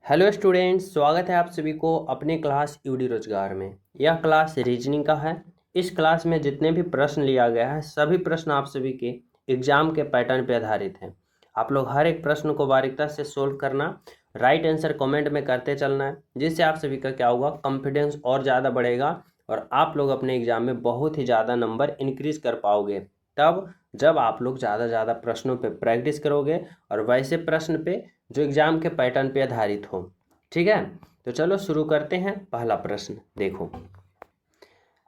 Hello students, स्वागत है आप सभी को अपने क्लास यूडी रोजगार में। यह क्लास रीजनिंग का है। इस क्लास में जितने भी प्रश्न लिया गया है सभी प्रश्न आप सभी के एग्जाम के पैटर्न पर आधारित हैं। आप लोग हर एक प्रश्न को बारीकता से सोल्व करना, राइट आंसर कमेंट में करते चलना है, जिससे आप सभी का क्या होगा, कॉन्फिडेंस और ज़्यादा बढ़ेगा और आप लोग अपने एग्जाम में बहुत ही ज़्यादा नंबर इंक्रीज कर पाओगे तब जब आप लोग ज़्यादा प्रश्नों पे प्रैक्टिस करोगे और वैसे प्रश्न पे जो एग्जाम के पैटर्न पे आधारित हो। ठीक है, तो चलो शुरू करते हैं। पहला प्रश्न देखो,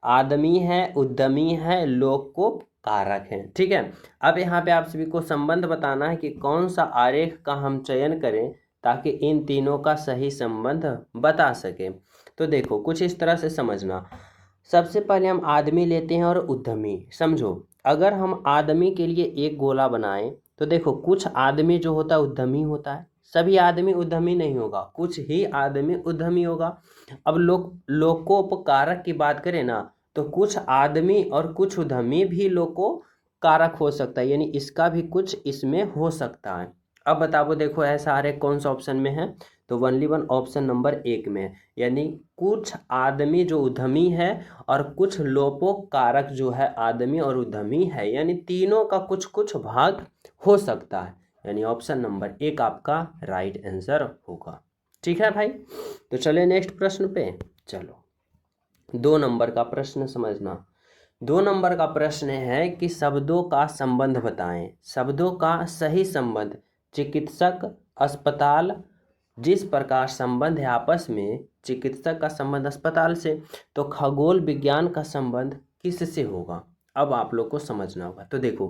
आदमी है, उद्यमी है, लोकोपकारक है। ठीक है, अब यहाँ पे आप सभी को संबंध बताना है कि कौन सा आरेख का हम चयन करें ताकि इन तीनों का सही संबंध बता सके। तो देखो कुछ इस तरह से समझना। सबसे पहले हम आदमी लेते हैं और उद्यमी। समझो, अगर हम आदमी के लिए एक गोला बनाएं तो देखो कुछ आदमी जो होता है उद्यमी होता है, सभी आदमी उद्यमी नहीं होगा, कुछ ही आदमी उद्यमी होगा। अब लोकोपकारक की बात करें ना, तो कुछ आदमी और कुछ उद्यमी भी लोकोपकारक हो सकता है, यानी इसका भी कुछ इसमें हो सकता है। अब बताओ, देखो ऐसा आरेख कौन सा ऑप्शन में है, तो ओनली वन ऑप्शन नंबर 1 में है, यानी कुछ आदमी जो उद्यमी है और कुछ लोपोकारक जो है आदमी और उद्यमी है, यानी तीनों का कुछ कुछ भाग हो सकता है, यानी ऑप्शन नंबर 1 आपका राइट आंसर होगा। ठीक है भाई, तो चले नेक्स्ट प्रश्न पे। चलो 2 नंबर का प्रश्न समझना। 2 नंबर का प्रश्न है कि शब्दों का संबंध बताएं। शब्दों का सही संबंध, चिकित्सक, अस्पताल, जिस प्रकार संबंध है आपस में, चिकित्सक का संबंध अस्पताल से, तो खगोल विज्ञान का संबंध किससे होगा। अब आप लोग को समझना होगा। तो देखो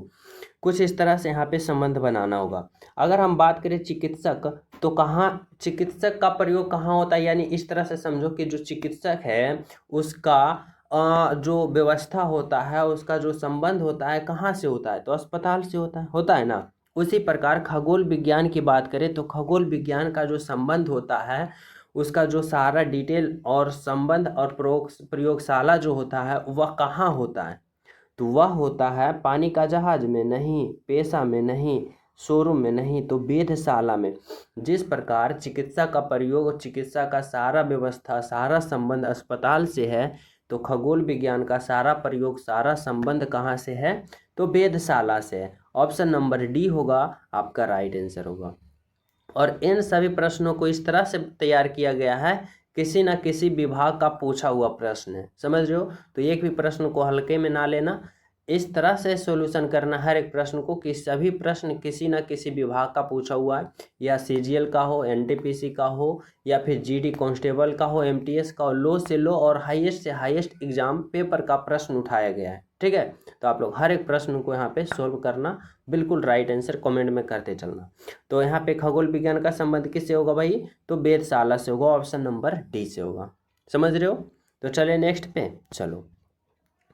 कुछ इस तरह से यहाँ पे संबंध बनाना होगा। अगर हम बात करें चिकित्सक, तो कहाँ चिकित्सक का प्रयोग कहाँ होता है, यानी इस तरह से समझो कि जो चिकित्सक है उसका जो व्यवस्था होता है, उसका जो संबंध होता है कहाँ से होता है, तो अस्पताल से होता है ना। उसी प्रकार खगोल विज्ञान की बात करें तो खगोल विज्ञान का जो संबंध होता है, उसका जो सारा डिटेल और संबंध और प्रयोगशाला जो होता है वह कहाँ होता है, तो वह होता है पानी का जहाज में नहीं, पेशा में नहीं, शोरूम में नहीं, तो वेधशाला में। जिस प्रकार चिकित्सा का प्रयोग और चिकित्सा का सारा व्यवस्था सारा संबंध अस्पताल से है, तो खगोल विज्ञान का सारा प्रयोग सारा संबंध कहाँ से है, तो वेधशाला से है। ऑप्शन नंबर डी होगा आपका राइट आंसर होगा। और इन सभी प्रश्नों को इस तरह से तैयार किया गया है, किसी न किसी विभाग का पूछा हुआ प्रश्न है, समझ रहे हो। तो एक भी प्रश्न को हल्के में ना लेना, इस तरह से सॉल्यूशन करना हर एक प्रश्न को कि सभी प्रश्न किसी न किसी विभाग का पूछा हुआ है, या सीजीएल का हो, एनटीपीसी का हो, या फिर जीडी कांस्टेबल का हो, एमटीएस का हो, लो से लो और हाईएस्ट से हाईएस्ट एग्जाम पेपर का प्रश्न उठाया गया है। ठीक है, तो आप लोग हर एक प्रश्न को यहाँ पे सोल्व करना, बिल्कुल राइट आंसर कमेंट में करते चलना। तो यहाँ पे खगोल विज्ञान का संबंध किससे होगा भाई, तो वेधशाला से होगा, ऑप्शन नंबर डी से होगा। समझ रहे हो। तो चले नेक्स्ट पे। चलो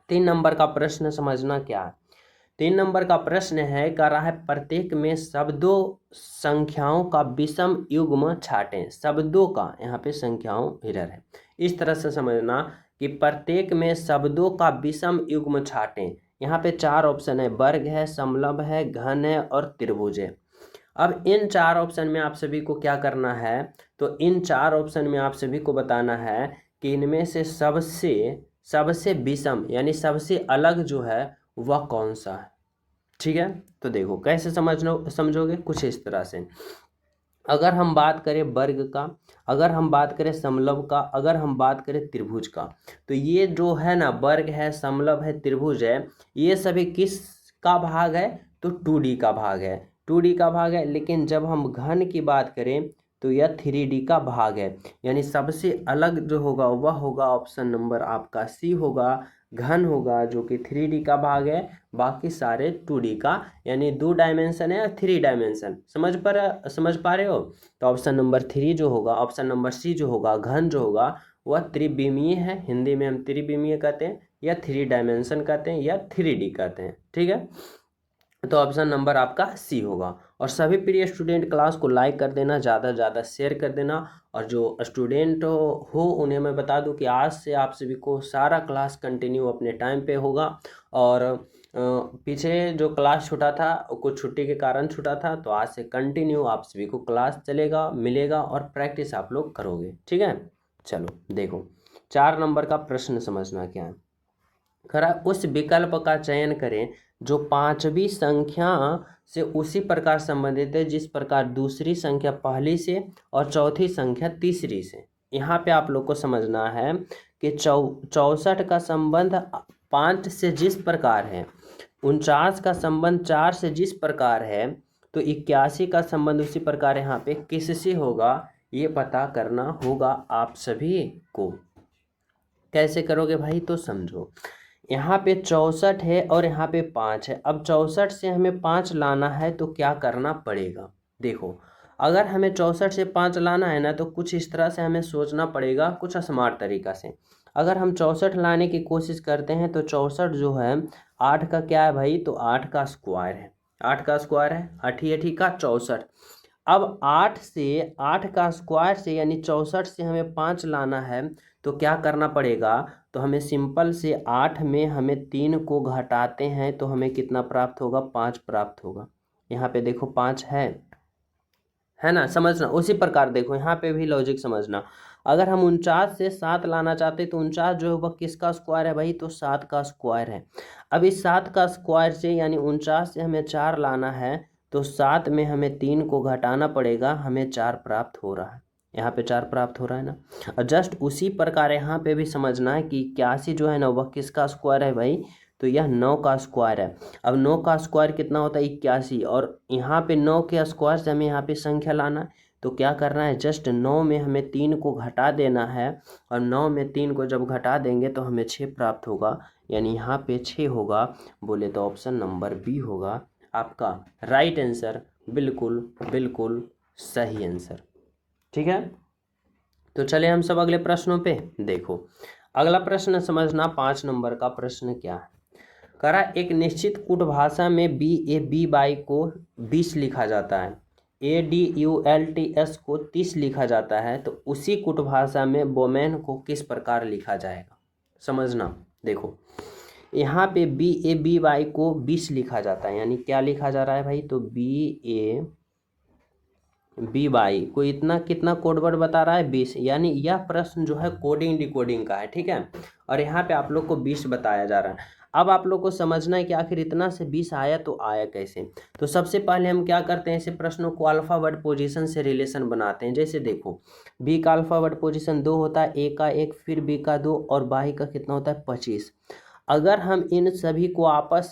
3 नंबर का प्रश्न समझना क्या है। 3 नंबर का प्रश्न है, कह रहा है प्रत्येक में शब्दों संख्याओं का विषम युग्म छाटें। शब्दों का यहाँ पे संख्याओं एरर है, इस तरह से समझना कि प्रत्येक में शब्दों का विषम युग्म छाटें। यहाँ पे 4 ऑप्शन है, वर्ग है, समलंब है, घन है और त्रिभुज है। अब इन 4 ऑप्शन में आप सभी को क्या करना है, तो इन 4 ऑप्शन में आप सभी को बताना है कि इनमें से सबसे विषम यानी सबसे अलग जो है वह कौन सा है। ठीक है, तो देखो कैसे समझोगे, कुछ इस तरह से। अगर हम बात करें वर्ग का, अगर हम बात करें समलंब का, अगर हम बात करें त्रिभुज का, तो ये जो है ना, वर्ग है, समलंब है, त्रिभुज है, ये सभी किस का भाग है, तो 2D का भाग है, 2D का भाग है। लेकिन जब हम घन की बात करें तो यह 3D का भाग है, यानी सबसे अलग जो होगा वह होगा ऑप्शन नंबर आपका सी होगा, घन होगा, जो कि 3D का भाग है, बाकी सारे 2D का, यानी 2 डायमेंशन है 3 डायमेंशन। समझ पा रहे हो। तो ऑप्शन नंबर 3 जो होगा, ऑप्शन नंबर सी जो होगा, घन जो होगा, वह त्रिविमीय है। हिंदी में हम त्रिविमीय कहते हैं, या 3 डायमेंशन कहते हैं, या 3D कहते हैं। ठीक है, तो ऑप्शन नंबर आपका सी होगा। और सभी प्रिय स्टूडेंट क्लास को लाइक कर देना, ज़्यादा से ज़्यादा शेयर कर देना। और जो स्टूडेंट हो उन्हें मैं बता दूं कि आज से आप सभी को सारा क्लास कंटिन्यू अपने टाइम पे होगा। और पीछे जो क्लास छूटा था कुछ छुट्टी के कारण छूटा था, तो आज से कंटिन्यू आप सभी को क्लास चलेगा, मिलेगा और प्रैक्टिस आप लोग करोगे, ठीक है। चलो देखो 4 नंबर का प्रश्न समझना क्या है। खरा उस विकल्प का चयन करें जो पांचवी संख्या से उसी प्रकार संबंधित है जिस प्रकार दूसरी संख्या पहली से और चौथी संख्या तीसरी से। यहाँ पे आप लोग को समझना है कि 64 का संबंध 5 से जिस प्रकार है, 49 का संबंध 4 से जिस प्रकार है, तो 81 का संबंध उसी प्रकार यहाँ पे किससे होगा, ये पता करना होगा आप सभी को। कैसे करोगे भाई, तो समझो यहाँ पे 64 है और यहाँ पे 5 है। अब 64 से हमें 5 लाना है तो क्या करना पड़ेगा। देखो अगर हमें 64 से 5 लाना है ना, तो कुछ इस तरह से हमें सोचना पड़ेगा, कुछ स्मार्ट तरीका से। अगर हम 64 लाने की कोशिश करते हैं तो 64 जो है 8 का क्या है भाई, तो 8 का स्क्वायर है। 8 का स्क्वायर है, 8 का 64। अब 8 का स्क्वायर से यानी 64 से हमें 5 लाना है तो क्या करना पड़ेगा, तो हमें सिंपल से 8 में हमें 3 को घटाते हैं तो हमें कितना प्राप्त होगा, 5 प्राप्त होगा। यहाँ पे देखो 5 है ना, समझना। उसी प्रकार देखो यहाँ पे भी लॉजिक समझना। अगर हम 49 से 7 लाना चाहते तो 49 जो है वह किसका स्क्वायर है भाई, तो 7 का स्क्वायर है। अब इस 7 का स्क्वायर से यानी 49 से हमें 4 लाना है तो 7 में हमें 3 को घटाना पड़ेगा, हमें 4 प्राप्त हो रहा है। यहाँ पे 4 प्राप्त हो रहा है ना। और जस्ट उसी प्रकार यहाँ पे भी समझना है कि 81 जो है ना वह किसका स्क्वायर है भाई, तो यह 9 का स्क्वायर है। अब 9 का स्क्वायर कितना होता है, 81। और यहाँ पे 9 के स्क्वायर से हमें यहाँ पे संख्या लाना है तो क्या करना है, जस्ट 9 में हमें 3 को घटा देना है। और 9 में 3 को जब घटा देंगे तो हमें 6 प्राप्त होगा, यानी यहाँ पे 6 होगा। बोले तो ऑप्शन नंबर बी होगा आपका राइट आंसर। बिल्कुल बिल्कुल सही आंसर, ठीक है। तो चले हम सब अगले प्रश्नों पे। देखो अगला प्रश्न समझना, 5 नंबर का प्रश्न क्या है। करा एक निश्चित कूट भाषा में BABY को 20 लिखा जाता है, ADULTS को 30 लिखा जाता है, तो उसी कूट भाषा में बोमेन को किस प्रकार लिखा जाएगा, समझना। देखो यहाँ पे BABY को 20 लिखा जाता है, यानी क्या लिखा जा रहा है भाई, तो BABY को इतना कितना कोड वर्ड बता रहा है, 20। यानी यह प्रश्न जो है कोडिंग डिकोडिंग का है, ठीक है। और यहाँ पे आप लोग को 20 बताया जा रहा है। अब आप लोग को समझना है कि आखिर इतना से 20 आया तो आया कैसे। तो सबसे पहले हम क्या करते हैं, ऐसे प्रश्नों को अल्फाबेट पोजीशन से रिलेशन बनाते हैं। जैसे देखो बी का अल्फाबेट पोजीशन 2 होता है, ए का 1, फिर बी का 2 और बाई का कितना होता है, 25। अगर हम इन सभी को आपस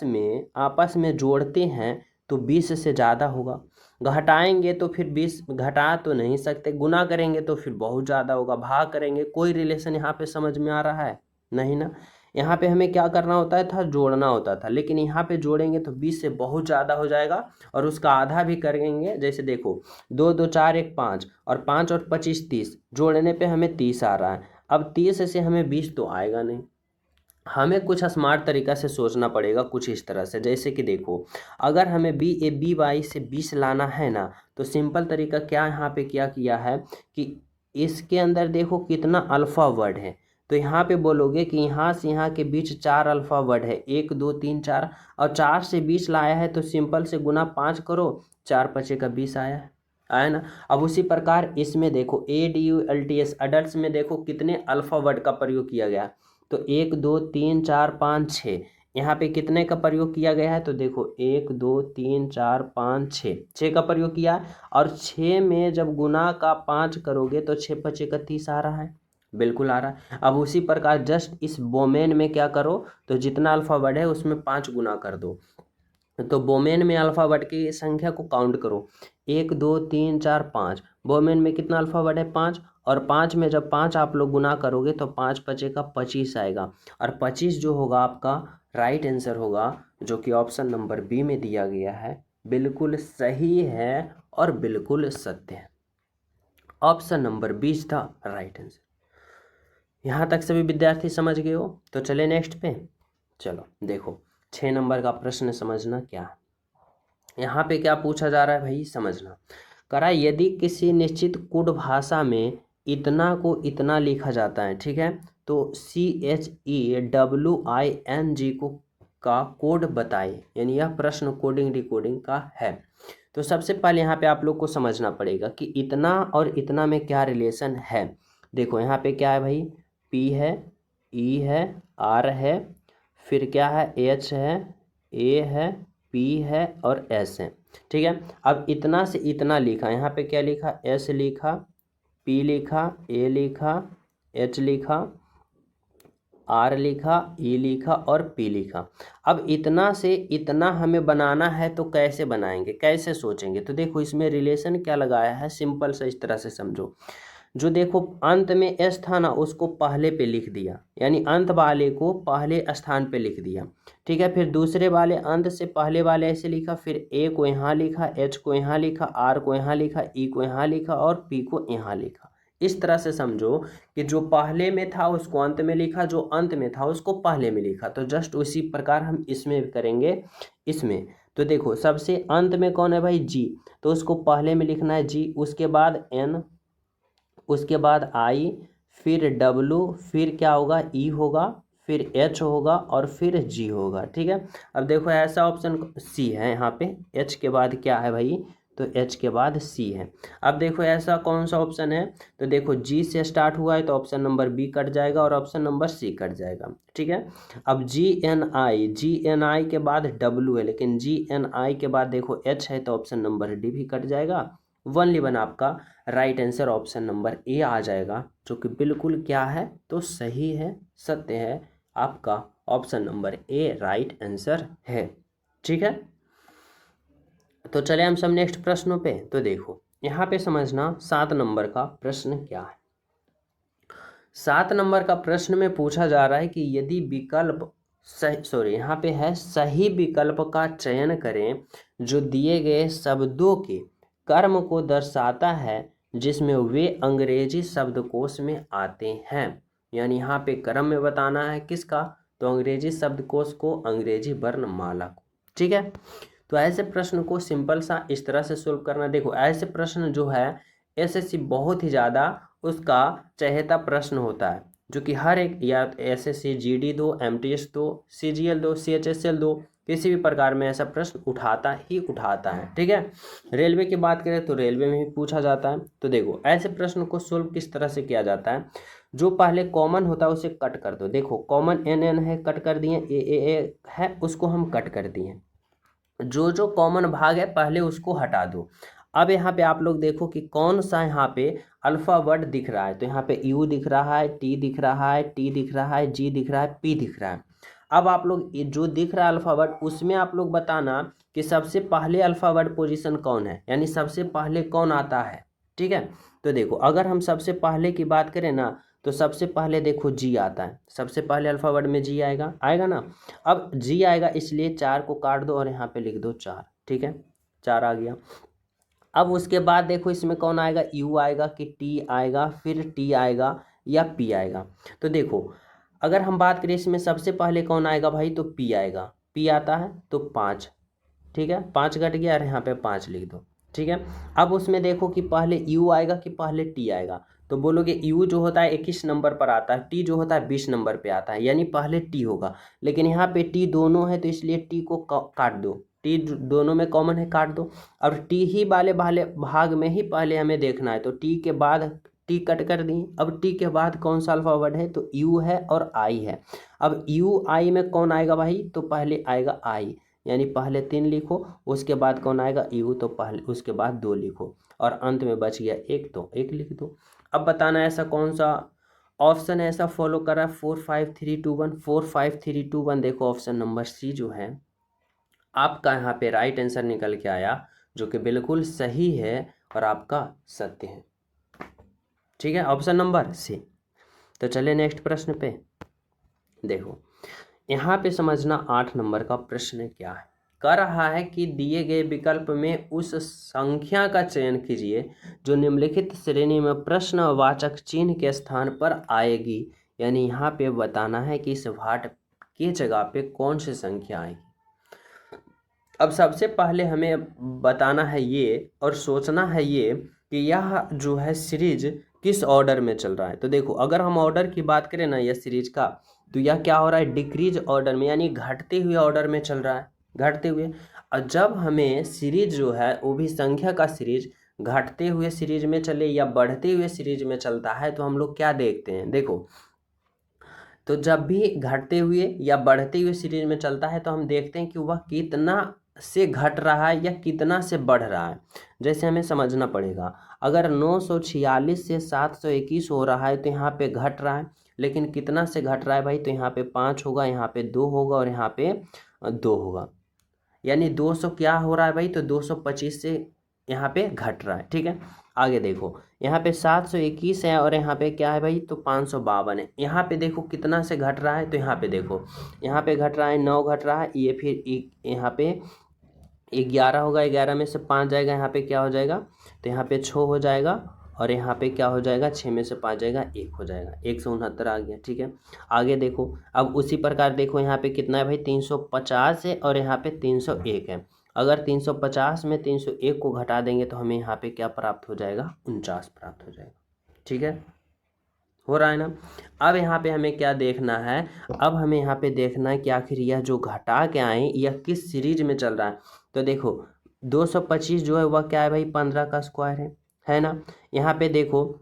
में जोड़ते हैं तो 20 से ज़्यादा होगा। घटाएंगे तो फिर 20 घटा तो नहीं सकते, गुना करेंगे तो फिर बहुत ज़्यादा होगा, भाग करेंगे, कोई रिलेशन यहाँ पे समझ में आ रहा है नहीं ना। यहाँ पे हमें क्या करना होता था, जोड़ना होता था, लेकिन यहाँ पे जोड़ेंगे तो 20 से बहुत ज़्यादा हो जाएगा और उसका आधा भी करेंगे। जैसे देखो 2 2 4 1 5 और 5 और 25 30, जोड़ने पे हमें 30 आ रहा है। अब 30 से हमें 20 तो आएगा नहीं, हमें कुछ स्मार्ट तरीका से सोचना पड़ेगा, कुछ इस तरह से। जैसे कि देखो अगर हमें BABY से 20 लाना है ना, तो सिंपल तरीका क्या यहाँ पे क्या किया है कि इसके अंदर देखो कितना अल्फ़ा वर्ड है, तो यहाँ पे बोलोगे कि यहाँ से यहाँ के बीच 4 अल्फ़ा वर्ड है, 1 2 3 4, और 4 से 20 लाया है तो सिंपल से गुना 5 करो, 4 5 का 20 आया ना। अब उसी प्रकार इसमें देखो ADULTS अडल्ट में देखो कितने अल्फ़ा वर्ड का प्रयोग किया गया, तो 1 2 3 4 5 6, यहाँ पे कितने का प्रयोग किया गया है, तो देखो 1 2 3 4 5 6 का प्रयोग किया है। और 6 में जब गुना का 5 करोगे तो 6 5 का 30 आ रहा है, बिल्कुल आ रहा है। अब उसी प्रकार जस्ट इस बोमेन में क्या करो, तो जितना अल्फ़ाबेट है उसमें 5 गुना कर दो। तो बोमेन में अल्फ़ाबेट की संख्या को काउंट करो, 1 2 3 4 5, बोमेन में कितना अल्फ़ाबेट है, 5। और 5 में जब 5 आप लोग गुना करोगे तो 5 5 का 25 आएगा, और 25 जो होगा आपका राइट आंसर होगा, जो कि ऑप्शन नंबर बी में दिया गया है। बिल्कुल सही है और बिल्कुल सत्य है, ऑप्शन नंबर 20 था राइट आंसर। यहाँ तक सभी विद्यार्थी समझ गए हो, तो चले नेक्स्ट पे। चलो देखो 6 नंबर का प्रश्न समझना क्या है। यहाँ पे क्या पूछा जा रहा है भाई, समझना। करा यदि किसी निश्चित कूट भाषा में इतना को इतना लिखा जाता है, ठीक है, तो CHEWING को का कोड बताए, यानी यह प्रश्न कोडिंग डिकोडिंग का है। तो सबसे पहले यहाँ पे आप लोग को समझना पड़ेगा कि इतना और इतना में क्या रिलेशन है। देखो यहाँ पे क्या है भाई, P है, E है, R है, फिर क्या है, H है, A है, P है और S है। ठीक है, अब इतना से इतना लिखा, यहाँ पे क्या लिखा, S लिखा, P लिखा, A लिखा, H लिखा, R लिखा, E लिखा और P लिखा। अब इतना से इतना हमें बनाना है तो कैसे बनाएंगे, कैसे सोचेंगे। तो देखो इसमें रिलेशन क्या लगाया है, सिंपल सा इस तरह से समझो। जो देखो अंत में S था ना, उसको पहले पे लिख दिया, यानी अंत वाले को पहले स्थान पे लिख दिया। ठीक है, फिर दूसरे वाले अंत से पहले वाले ऐसे लिखा, फिर A को यहाँ लिखा, H को यहाँ लिखा, R को यहाँ लिखा, E को यहाँ लिखा और P को यहाँ लिखा। इस तरह से समझो कि जो पहले में था उसको अंत में लिखा, जो अंत में था उसको पहले में लिखा। तो जस्ट उसी प्रकार हम इसमें भी करेंगे। इसमें तो देखो सबसे अंत में कौन है भाई, G, तो उसको पहले में लिखना है G, उसके बाद N, उसके बाद I, फिर W, फिर क्या होगा, E होगा, फिर H होगा और फिर G होगा। ठीक है, अब देखो ऐसा ऑप्शन C है, यहाँ पे H के बाद क्या है भाई, तो H के बाद C है। अब देखो ऐसा कौन सा ऑप्शन है, तो देखो G से स्टार्ट हुआ है तो ऑप्शन नंबर B कट जाएगा और ऑप्शन नंबर C कट जाएगा। ठीक है, अब GNI के बाद W है, लेकिन GNI के बाद देखो H है तो ऑप्शन नंबर D भी कट जाएगा। 1 आपका right answer option number A आ जाएगा, जो कि बिल्कुल क्या है, तो सही है, सत्य है, आपका option number A right answer है। ठीक है, तो चले हम सब नेक्स्ट प्रश्नों पे। तो देखो यहाँ पे समझना 7 नंबर का प्रश्न क्या है। 7 नंबर का प्रश्न में पूछा जा रहा है कि यदि विकल्प यहाँ पे है सही विकल्प का चयन करें जो दिए गए शब्दों के कर्म को दर्शाता है जिसमें वे अंग्रेजी शब्दकोश में आते हैं। यानी यहाँ पे क्रम में बताना है किसका, तो अंग्रेजी शब्दकोश को, अंग्रेजी वर्णमाला को। ठीक है, तो ऐसे प्रश्न को सिंपल सा इस तरह से सोल्व करना। देखो ऐसे प्रश्न जो है एसएससी बहुत ही ज़्यादा उसका चहेता प्रश्न होता है, जो कि हर एक, या एसएससी जीडी दो, एमटीएस दो, सीजीएल दो, सीएचएसएल दो, किसी भी प्रकार में ऐसा प्रश्न उठाता ही उठाता है। ठीक है, रेलवे की बात करें तो रेलवे में भी पूछा जाता है। तो देखो ऐसे प्रश्न को सोल्व किस तरह से किया जाता है, जो पहले कॉमन होता है उसे कट कर दो। देखो कॉमन एन है, कट कर दिए, ए है उसको हम कट कर दिए, जो कॉमन भाग है पहले उसको हटा दो। अब यहाँ पे आप लोग देखो कि कौन सा यहाँ पे अल्फा वर्ड दिख रहा है, तो यहाँ पे यू दिख रहा है, टी दिख रहा है, टी दिख रहा है, जी दिख रहा है, पी दिख रहा है। अब आप लोग जो दिख रहा है अल्फा वर्ड, उसमें आप लोग बताना कि सबसे पहले अल्फा वर्ड पोजीशन कौन है, यानी सबसे पहले कौन आता है। ठीक है, तो देखो अगर हम सबसे पहले की बात करें ना, तो सबसे पहले देखो जी आता है, सबसे पहले अल्फाबेट में जी आएगा ना। अब जी आएगा इसलिए 4 को काट दो और यहाँ पे लिख दो 4। ठीक है, 4 आ गया। अब उसके बाद देखो इसमें कौन आएगा, यू आएगा कि टी आएगा, फिर टी आएगा या पी आएगा। तो देखो अगर हम बात करें इसमें सबसे पहले कौन आएगा भाई, तो पी आएगा, पी आता है तो 5। ठीक है, 5 घट गया और यहाँ पे 5 लिख दो। ठीक है, अब उसमें देखो कि पहले यू आएगा कि पहले टी आएगा, तो बोलोगे यू जो होता है 21 नंबर पर आता है, टी जो होता है 20 नंबर पे आता है, यानी पहले टी होगा। लेकिन यहाँ पे टी दोनों है तो इसलिए टी को काट दो, टी दोनों में कॉमन है, काट दो। अब टी ही वाले भाग में ही पहले हमें देखना है, तो टी के बाद टी कट कर दी। अब टी के बाद कौन सा अल्फाबेट है, तो यू है और आई है। अब यू आई में कौन आएगा भाई, तो पहले आएगा आई, यानी पहले 3 लिखो, उसके बाद कौन आएगा यू, तो पहले उसके बाद 2 लिखो और अंत में बच गया 1, तो 1 लिख दो। अब बताना ऐसा कौन सा ऑप्शन ऐसा फॉलो कर रहा है 4 5 3 2 1, 4 5 3 2 1। देखो ऑप्शन नंबर सी जो है आपका यहाँ पे राइट आंसर निकल के आया, जो कि बिल्कुल सही है और आपका सत्य है। ठीक है, ऑप्शन नंबर सी। तो चलिए नेक्स्ट प्रश्न पे। देखो यहाँ पे समझना 8 नंबर का प्रश्न क्या है, कह रहा है कि दिए गए विकल्प में उस संख्या का चयन कीजिए जो निम्नलिखित श्रेणी में प्रश्नवाचक चिन्ह के स्थान पर आएगी। यानी यहाँ पे बताना है कि इस भाट की जगह पे कौन सी संख्या आएगी। अब सबसे पहले हमें बताना है ये और सोचना है ये कि यह जो है सीरीज किस ऑर्डर में चल रहा है। तो देखो अगर हम ऑर्डर की बात करें ना यह सीरीज का, तो यह क्या हो रहा है, डिक्रीज ऑर्डर में, यानी घटते हुए ऑर्डर में चल रहा है, घटते हुए। और जब हमें सीरीज जो है वो भी संख्या का सीरीज घटते हुए सीरीज में चले या बढ़ते हुए सीरीज में चलता है तो हम लोग क्या देखते हैं, देखो, तो जब भी घटते हुए या बढ़ते हुए सीरीज में चलता है तो हम देखते हैं कि वह कितना से घट रहा है या कितना से बढ़ रहा है। जैसे हमें समझना पड़ेगा, अगर 946 से 721 हो रहा है तो यहाँ पे घट रहा है, लेकिन कितना से घट रहा है भाई, तो यहाँ पे 5 होगा, यहाँ पे 2 होगा और यहाँ पे 2 होगा, यानी 200 क्या हो रहा है भाई, तो 225 से यहाँ पे घट रहा है। ठीक है, आगे देखो, यहाँ पे 721 है और यहाँ पे क्या है भाई, तो 552 है। यहाँ पे देखो कितना से घट रहा है, तो यहाँ पे देखो, यहाँ पे घट रहा है 9 घट रहा है, ये फिर यहाँ पे 11 होगा, 11 में से 5 जाएगा, यहाँ पे क्या हो जाएगा, तो यहाँ पे 6 हो जाएगा और यहाँ पे क्या हो जाएगा, 6 में से 5 जाएगा, 1 हो जाएगा, 169 आ गया। ठीक है, आगे देखो, अब उसी प्रकार देखो यहाँ पे कितना है भाई, 350 है और यहाँ पे 301 है। अगर 350 में 301 को घटा देंगे तो हमें यहाँ पे क्या प्राप्त हो जाएगा, 49 प्राप्त हो जाएगा। ठीक है, हो रहा है ना। अब यहाँ पे हमें क्या देखना है, अब हमें यहाँ पे देखना है कि आखिर यह जो घटा के आए यह किस सीरीज में चल रहा है। तो देखो 225 जो है वह क्या है भाई, 15 का स्क्वायर है ना। यहाँ पे देखो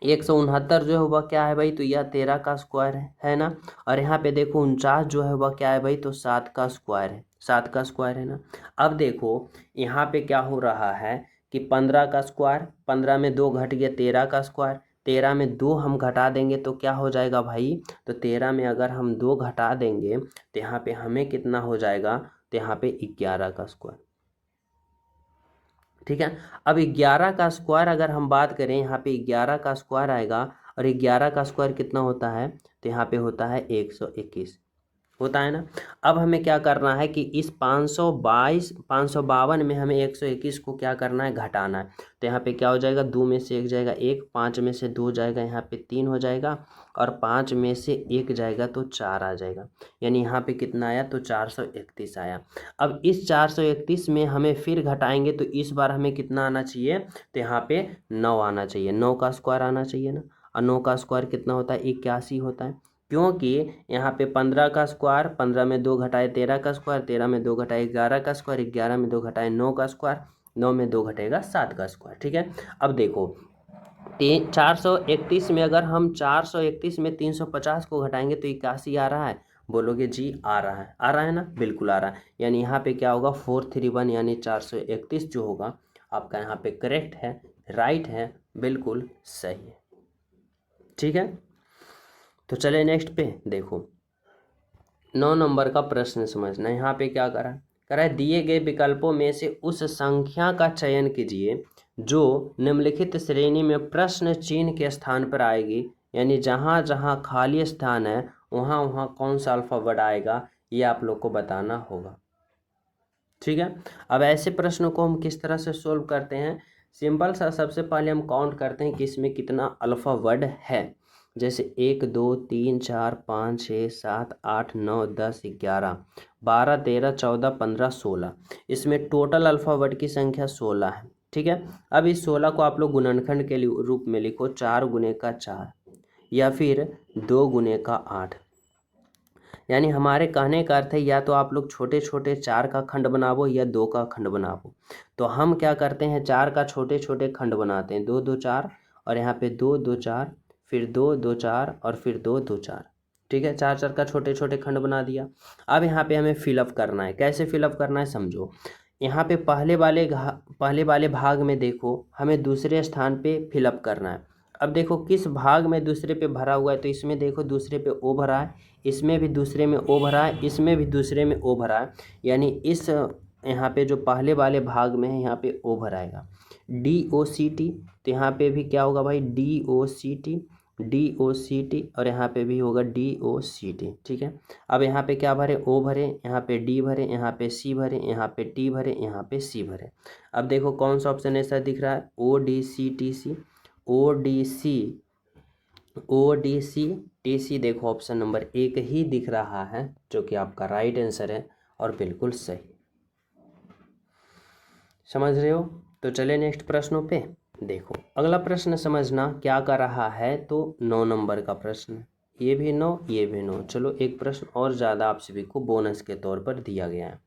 169 जो है वह क्या है भाई, तो यह 13 का स्क्वायर है ना। और यहाँ पे देखो 49 जो है वह क्या है भाई, तो 7 का स्क्वायर है, 7 का स्क्वायर है ना। अब देखो यहाँ पे क्या हो रहा है कि 15 का स्क्वायर, 15 में 2 घट गया, 13 का स्क्वायर, 13 में 2 हम घटा देंगे तो क्या हो जाएगा भाई, तो 13 में अगर हम 2 घटा देंगे तो यहाँ पे हमें कितना हो जाएगा, तो यहाँ पे 11 का स्क्वायर। ठीक है, अब 11 का स्क्वायर अगर हम बात करें, यहाँ पे 11 का स्क्वायर आएगा और 11 का स्क्वायर कितना होता है, तो यहाँ पे होता है 121 होता है ना। अब हमें क्या करना है कि इस 552 में हमें 121 को क्या करना है, घटाना है। तो यहाँ पे क्या हो जाएगा, 2 में से 1 जाएगा 1, 5 में से 2 जाएगा, यहाँ पे 3 हो जाएगा और 5 में से 1 जाएगा तो 4 आ जाएगा, यानी यहाँ पे कितना आया, तो 431 आया। अब इस 431 में हमें फिर घटाएंगे तो इस बार हमें कितना आना चाहिए, तो यहाँ पे 9 आना चाहिए, 9 का स्क्वायर आना चाहिए ना। और 9 का स्क्वायर कितना होता है, 81 होता है, क्योंकि यहाँ पे 15 का स्क्वायर, 15 में 2 घटाए 13 का स्क्वायर, 13 में 2 घटाए 11 का स्क्वायर, 11 में 2 घटाए 9 का स्क्वायर, 9 में 2 घटेगा 7 का स्क्वायर। ठीक है, अब देखो 431 में अगर हम 431 में 350 को घटाएंगे तो 81 आ रहा है, बोलोगे जी आ रहा है, आ रहा है ना, बिल्कुल आ रहा है। यानी यहाँ पे क्या होगा, 431 यानी 431 जो होगा आपका यहाँ पे करेक्ट है, राइट है, बिल्कुल सही है। ठीक है, तो चले नेक्स्ट पे देखो, 9 नंबर का प्रश्न समझना। यहाँ पे क्या करा है, दिए गए विकल्पों में से उस संख्या का चयन कीजिए जो निम्नलिखित श्रेणी में प्रश्न चिन्ह के स्थान पर आएगी, यानी जहाँ जहाँ खाली स्थान है वहाँ वहाँ कौन सा अल्फाबेट आएगा, ये आप लोग को बताना होगा। ठीक है, अब ऐसे प्रश्नों को हम किस तरह से सोल्व करते हैं, सिंपल सा, सबसे पहले हम काउंट करते हैं कि इसमें कितना अल्फाबेट है। जैसे 1 2 3 4 5 6 7 8 9 10 11 12 13 14 15 16, इसमें टोटल अल्फाबेट की संख्या 16 है। ठीक है, अब इस 16 को आप लोग गुणनखंड के रूप में लिखो, 4 गुने का 4 या फिर 2 गुने का 8। यानी हमारे कहने का अर्थ है या तो आप लोग छोटे छोटे 4 का खंड बनावो या 2 का खंड बनावो। तो हम क्या करते हैं, 4 का छोटे छोटे खंड बनाते हैं, 2 2 4 और यहाँ पे 2 2 4, फिर 2 2 4 और फिर 2 2 4। ठीक है, 4 4 का छोटे छोटे खंड बना दिया। अब यहाँ पे हमें फिलअप करना है, कैसे फिलअप करना है समझो। यहाँ पे पहले वाले भाग में देखो हमें दूसरे स्थान पे फिलअप करना है। अब देखो किस भाग में दूसरे पे भरा हुआ है, तो इसमें देखो दूसरे पे ओ भरा है, इसमें भी दूसरे में ओ भरा है, इसमें भी दूसरे में ओ भरा है, यानी इस यहाँ पे जो पहले वाले भाग में है यहाँ पे ओ भराएगा, DOCT। तो यहाँ पे भी क्या होगा भाई, DOCT DOCT और यहाँ पे भी होगा DOCT। ठीक है, अब यहाँ पे क्या भरे, ओ भरे, यहाँ पे D भरे, यहाँ पे C भरे, यहाँ पे T भरे, यहाँ पे C भरे। अब देखो कौन सा ऑप्शन ऐसा दिख रहा है, ODCTC देखो ऑप्शन नंबर 1 ही दिख रहा है, जो कि आपका राइट आंसर है और बिल्कुल सही। समझ रहे हो, तो चले नेक्स्ट प्रश्नों पे देखो। अगला प्रश्न समझना क्या कर रहा है, तो 9 नंबर का प्रश्न, ये भी 9, ये भी 9। चलो एक प्रश्न और ज़्यादा आप सभी को बोनस के तौर पर दिया गया है।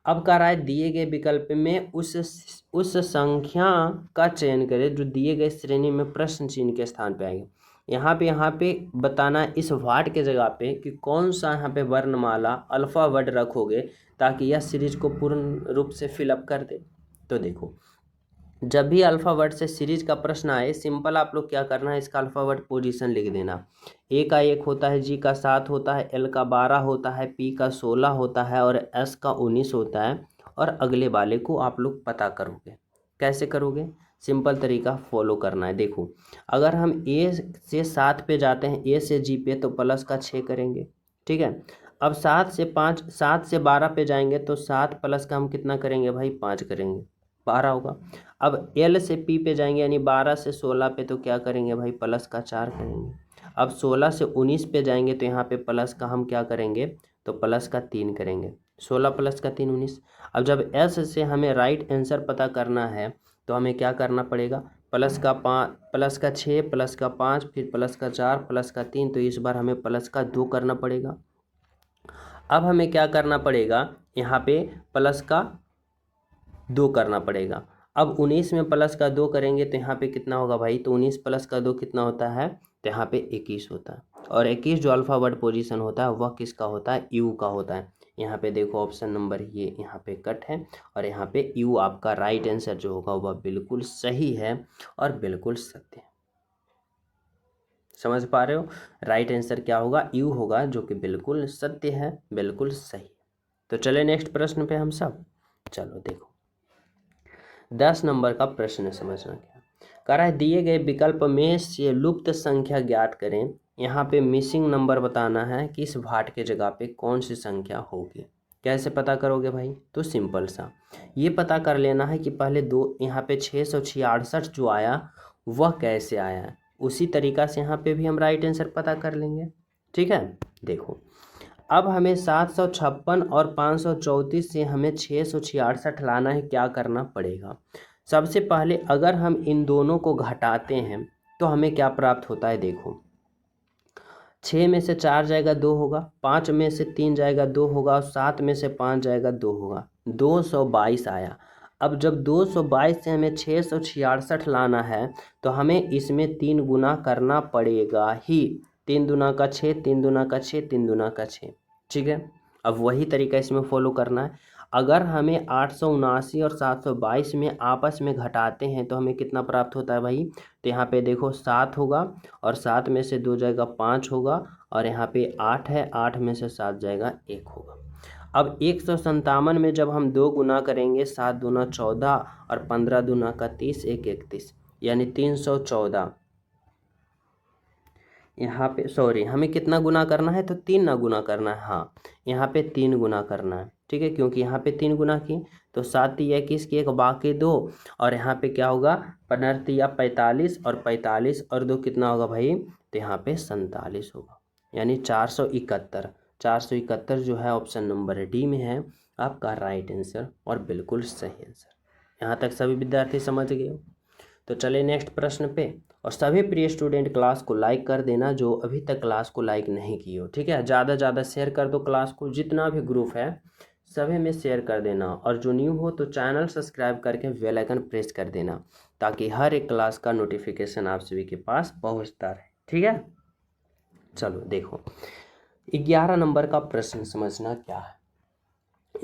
अब कह रहा है दिए गए विकल्प में उस संख्या का चयन करें जो दिए गए श्रेणी में प्रश्न चिन्ह के स्थान पे आएगी। यहाँ पे बताना है इस वाट के जगह पे कि कौन सा यहाँ पे वर्णमाला अल्फा वर्ड रखोगे ताकि यह सीरीज को पूर्ण रूप से फिलअप कर दे। तो देखो, जब भी अल्फा वर्ड से सीरीज का प्रश्न आए, सिंपल आप लोग क्या करना है, इसका अल्फा वर्ड पोजीशन लिख देना। ए का 1 होता है, जी का 7 होता है, एल का 12 होता है, पी का 16 होता है और एस का 19 होता है। और अगले वाले को आप लोग पता करोगे। कैसे करोगे? सिंपल तरीका फॉलो करना है। देखो, अगर हम ए से 7 पे जाते हैं, ए से जी पे, तो प्लस का 6 करेंगे। ठीक है। अब 7 से 12 पे जाएंगे तो 7 प्लस का हम कितना करेंगे भाई? 5 करेंगे, 12 होगा। अब एल से पी पे जाएंगे यानी 12 से 16 पे, तो क्या करेंगे भाई? प्लस का 4 करेंगे। अब 16 से 19 पे जाएंगे तो यहाँ पे प्लस का हम क्या करेंगे? तो प्लस का 3 करेंगे। 16 प्लस का 3 19। अब जब एस से हमें राइट आंसर पता करना है तो हमें क्या करना पड़ेगा? प्लस का 6 प्लस का 5 फिर प्लस का 4 प्लस का 3, तो इस बार हमें प्लस का 2 करना पड़ेगा। अब हमें क्या करना पड़ेगा? यहाँ पे प्लस का 2 करना पड़ेगा। अब 19 में प्लस का 2 करेंगे तो यहाँ पे कितना होगा भाई? तो 19 प्लस का 2 कितना होता है? तो यहाँ पे 21 होता है। और 21 जो अल्फा वर्ड पोजीशन होता है वह किसका होता है? यू का होता है। यहाँ पे देखो ऑप्शन नंबर ये यहाँ पे कट है और यहाँ पे यू आपका राइट आंसर जो होगा वह बिल्कुल सही है और बिल्कुल सत्य है। समझ पा रहे हो? राइट आंसर क्या होगा? यू होगा, जो कि बिल्कुल सत्य है, बिल्कुल सही। तो चले नेक्स्ट प्रश्न पे हम सब। चलो देखो, 10 नंबर का प्रश्न समझना क्या कह रहा है। दिए गए विकल्प में से लुप्त संख्या ज्ञात करें। यहाँ पे मिसिंग नंबर बताना है कि इस भाट के जगह पे कौन सी संख्या होगी। कैसे पता करोगे भाई? तो सिंपल सा ये पता कर लेना है कि पहले दो यहाँ पे 666 जो आया वह कैसे आया है, उसी तरीका से यहाँ पे भी हम राइट आंसर पता कर लेंगे। ठीक है। देखो, अब हमें 756 और 534 से हमें 666 लाना है। क्या करना पड़ेगा? सबसे पहले अगर हम इन दोनों को घटाते हैं तो हमें क्या प्राप्त होता है? देखो, 6 में से 4 जाएगा 2 होगा, 5 में से 3 जाएगा 2 होगा और 7 में से 5 जाएगा 2 होगा। 222 आया। अब जब 222 से हमें 666 लाना है तो हमें इसमें 3 गुना करना पड़ेगा ही। 3 दूना का 6, 3 दूना का 6, 3 दूना का 6। ठीक है। अब वही तरीका इसमें फॉलो करना है। अगर हमें 879 और 722 में आपस में घटाते हैं तो हमें कितना प्राप्त होता है भाई? तो यहाँ पे देखो 7 होगा और 7 में से 2 जाएगा 5 होगा और यहाँ पे 8 है, 8 में से 7 जाएगा 1 होगा। अब 157 में जब हम 2 गुना करेंगे, 7 दूना 14 और 15 दूना का 30, 1 31 यानी 314। यहाँ पे सॉरी, हमें कितना गुना करना है? तो 3 ना गुना करना है। हाँ, यहाँ पे 3 गुना करना है। ठीक है, क्योंकि यहाँ पे 3 गुना की तो 7 या 21 की 1 बाकी 2 और यहाँ पे क्या होगा? 15 या 45 और 45 और 2 कितना होगा भाई? तो यहाँ पे 47 होगा यानी 471। 471 जो है ऑप्शन नंबर डी में है आपका राइट आंसर और बिल्कुल सही आंसर। यहाँ तक सभी विद्यार्थी समझ गए हो? तो चले नेक्स्ट प्रश्न पे। और सभी प्रिय स्टूडेंट क्लास को लाइक कर देना जो अभी तक क्लास को लाइक नहीं किए हो। ठीक है, ज़्यादा ज़्यादा शेयर कर दो क्लास को, जितना भी ग्रुप है सभी में शेयर कर देना। और जो न्यू हो तो चैनल सब्सक्राइब करके बेल आइकन प्रेस कर देना ताकि हर एक क्लास का नोटिफिकेशन आप सभी के पास पहुंचता रहे। ठीक है। चलो देखो, 11 नंबर का प्रश्न समझना क्या है।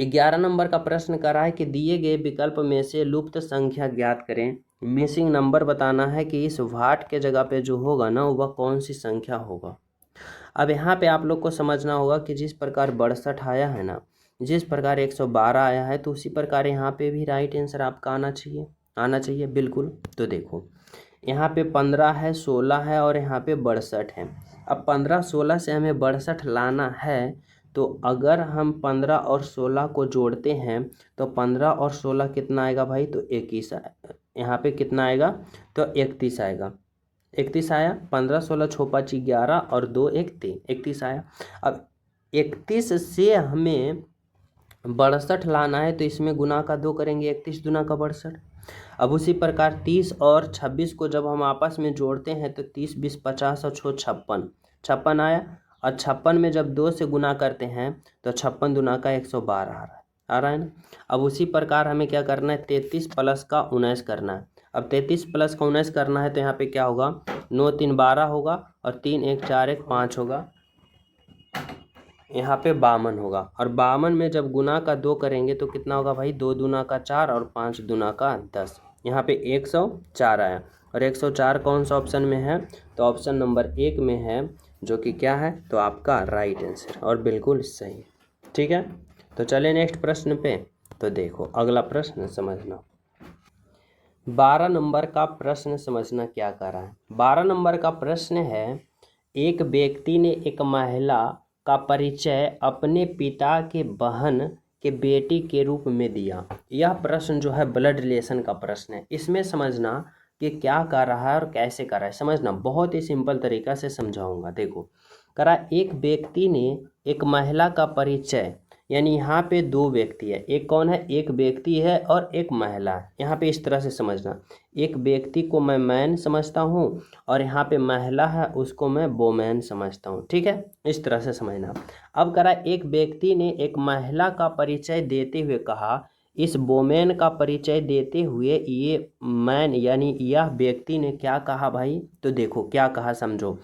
11 नंबर का प्रश्न कर रहा है कि दिए गए विकल्प में से लुप्त संख्या ज्ञात करें। मिसिंग नंबर बताना है कि इस वाट के जगह पे जो होगा ना वह कौन सी संख्या होगा। अब यहाँ पे आप लोग को समझना होगा कि जिस प्रकार 62 आया है ना, जिस प्रकार 112 आया है, तो उसी प्रकार यहाँ पे भी राइट आंसर आपका आना चाहिए बिल्कुल। तो देखो, यहाँ पे 15 है, 16 है और यहाँ पे 62 है। अब 15 16 से हमें 62 लाना है तो अगर हम 15 और 16 को जोड़ते हैं तो 15 और 16 कितना आएगा भाई? तो 21 यहाँ पे कितना आएगा? तो 31 आएगा। 31 आया। 15 16 छोपा ची 11 और 2 1 3, 31 आया। अब 31 से हमें 62 लाना है तो इसमें गुना का 2 करेंगे, 31 दूना का 62। अब उसी प्रकार 30 और 26 को जब हम आपस में जोड़ते हैं तो 30 20 50 और 6 56, 56 आया। और 56 में जब 2 से गुना करते हैं तो 56 दूना का 112 आ रहा है ना। अब उसी प्रकार हमें क्या करना है, 33 प्लस का 19 करना है। अब 33 प्लस का 19 करना है तो यहाँ पे क्या होगा, 9 3 12 होगा और 3 1 4 1 5 होगा, यहाँ पे 52 होगा। और 52 में जब गुना का 2 करेंगे तो कितना होगा भाई, 2 दूना का 4 और 5 दूना का 10, यहाँ पे 104 आया। और 104 कौन सा ऑप्शन में है, तो ऑप्शन नंबर 1 में है, जो कि क्या है, तो आपका राइट आंसर और बिल्कुल सही। ठीक है, तो चलिए नेक्स्ट प्रश्न पे। तो देखो अगला प्रश्न समझना, 12 नंबर का प्रश्न समझना क्या कर रहा है। 12 नंबर का प्रश्न है, एक व्यक्ति ने एक महिला का परिचय अपने पिता के बहन के बेटी के रूप में दिया। यह प्रश्न जो है ब्लड रिलेशन का प्रश्न है। इसमें समझना कि क्या कर रहा है और कैसे कर रहा है, समझना बहुत ही सिंपल तरीका से समझाऊंगा। देखो करा, एक व्यक्ति ने एक महिला का परिचय, यानी यहाँ पे 2 व्यक्ति है, एक कौन है, एक व्यक्ति है और एक महिला है। यहाँ पे इस तरह से समझना, एक व्यक्ति को मैं मैन समझता हूँ और यहाँ पे महिला है उसको मैं वोमैन समझता हूँ। ठीक है, इस तरह से समझना। अब करा, एक व्यक्ति ने एक महिला का परिचय देते हुए कहा, इस वोमैन का परिचय देते हुए ये मैन यानी यह व्यक्ति ने क्या कहा भाई, तो देखो क्या कहा समझो।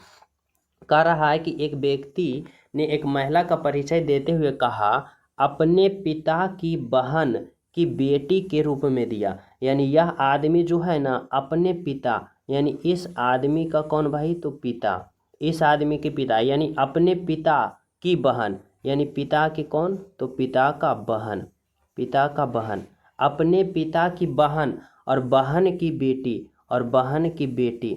कह रहा है कि एक व्यक्ति ने एक महिला का परिचय देते हुए कहा, अपने पिता की बहन की बेटी के रूप में दिया। यानी यह आदमी जो है ना, अपने पिता यानी इस आदमी का कौन भाई, तो पिता, इस आदमी के पिता यानी अपने पिता की बहन, यानी पिता की कौन, तो पिता का बहन, पिता का बहन, अपने पिता की बहन और बहन की बेटी और बहन की बेटी,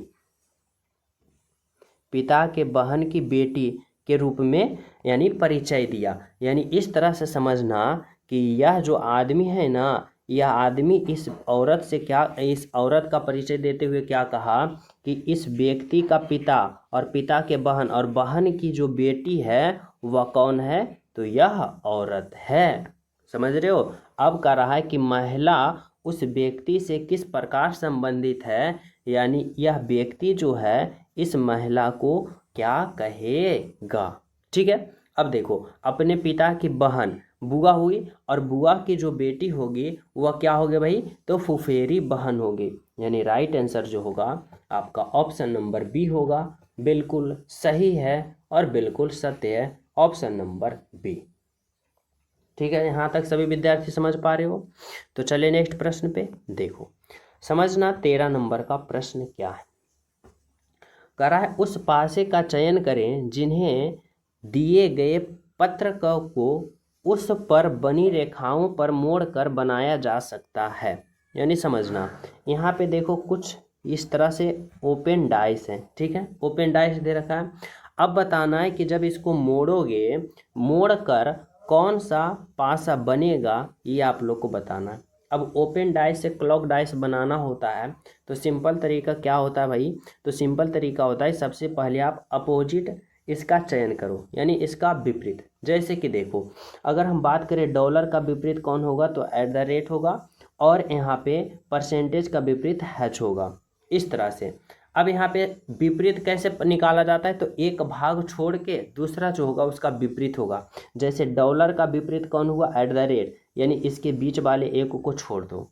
पिता के बहन की बेटी के रूप में यानी परिचय दिया। यानी इस तरह से समझना कि यह जो आदमी है ना, यह आदमी इस औरत से क्या, इस औरत का परिचय देते हुए क्या कहा कि इस व्यक्ति का पिता और पिता के बहन और बहन की जो बेटी है वह कौन है, तो यह औरत है। समझ रहे हो। अब कह रहा है कि महिला उस व्यक्ति से किस प्रकार संबंधित है, यानी यह व्यक्ति जो है इस महिला को क्या कहेगा। ठीक है, अब देखो अपने पिता की बहन बुआ हुई और बुआ की जो बेटी होगी वह क्या होगी भाई, तो फुफेरी बहन होगी। यानी राइट आंसर जो होगा आपका ऑप्शन नंबर बी होगा, बिल्कुल सही है और बिल्कुल सत्य है ऑप्शन नंबर बी। ठीक है, यहाँ तक सभी विद्यार्थी समझ पा रहे हो। तो चलिए नेक्स्ट प्रश्न पे देखो, समझना 13 नंबर का प्रश्न क्या है। कह रहा है, उस पासे का चयन करें जिन्हें दिए गए पत्र को उस पर बनी रेखाओं पर मोड़कर बनाया जा सकता है। यानी समझना यहाँ पे देखो कुछ इस तरह से ओपन डाइस है। ठीक है, ओपन डाइस दे रखा है। अब बताना है कि जब इसको मोड़ोगे, मोड़कर कौन सा पासा बनेगा, ये आप लोग को बताना है। अब ओपन डाइस से क्लॉक डाइस बनाना होता है तो सिंपल तरीका क्या होता है भाई, तो सिंपल तरीका होता है सबसे पहले आप अपोजिट इसका चयन करो, यानी इसका विपरीत। जैसे कि देखो अगर हम बात करें डॉलर का विपरीत कौन होगा, तो @ होगा और यहाँ पे परसेंटेज का विपरीत हैच होगा, इस तरह से। अब यहाँ पे विपरीत कैसे निकाला जाता है, तो एक भाग छोड़ के दूसरा जो होगा उसका विपरीत होगा। जैसे डॉलर का विपरीत कौन हुआ, @ यानी इसके बीच वाले एक को छोड़ दो।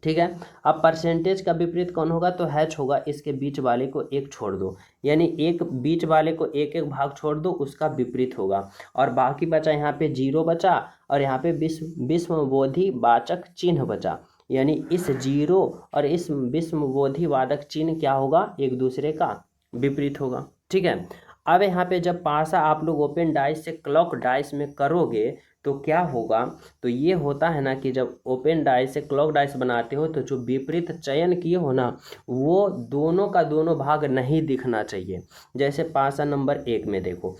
ठीक है, अब परसेंटेज का विपरीत कौन होगा, तो हैच होगा, इसके बीच वाले को एक छोड़ दो। यानी एक बीच वाले को एक एक भाग छोड़ दो, उसका विपरीत होगा। और बाकी बचा यहाँ पे 0 बचा और यहाँ पे विषमबोधि वाचक चिन्ह बचा। यानी इस 0 और इस विषमबोधि वाचक चिन्ह क्या होगा, एक दूसरे का विपरीत होगा। ठीक है, अब यहाँ पे जब पासा आप लोग ओपन डाइस से क्लॉक डाइस में करोगे तो क्या होगा, तो ये होता है ना कि जब ओपन डाइस से क्लॉक डाइस बनाते हो तो जो विपरीत चयन किए हो ना, वो दोनों का दोनों भाग नहीं दिखना चाहिए। जैसे पासा नंबर 1 में देखो,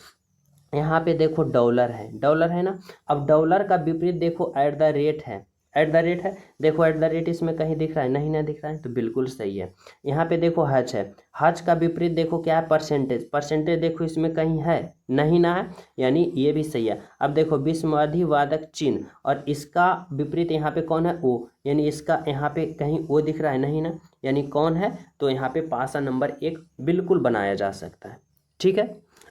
यहाँ पे देखो डॉलर है, डॉलर है ना। अब डॉलर का विपरीत देखो @ है, एट द रेट है, देखो एट द रेट इसमें कहीं दिख रहा है, नहीं ना दिख रहा है, तो बिल्कुल सही है। यहाँ पे देखो हज है, हज का विपरीत देखो क्या है, परसेंटेज, परसेंटेज देखो इसमें कहीं है, नहीं ना है, यानी ये भी सही है। अब देखो विस्मयादिवादक चिन्ह, और इसका विपरीत यहाँ पे कौन है, ओ, यानी इसका यहाँ पे कहीं ओ दिख रहा है, नहीं ना, यानी कौन है, तो यहाँ पे पासा नंबर 1 बिल्कुल बनाया जा सकता है। ठीक है,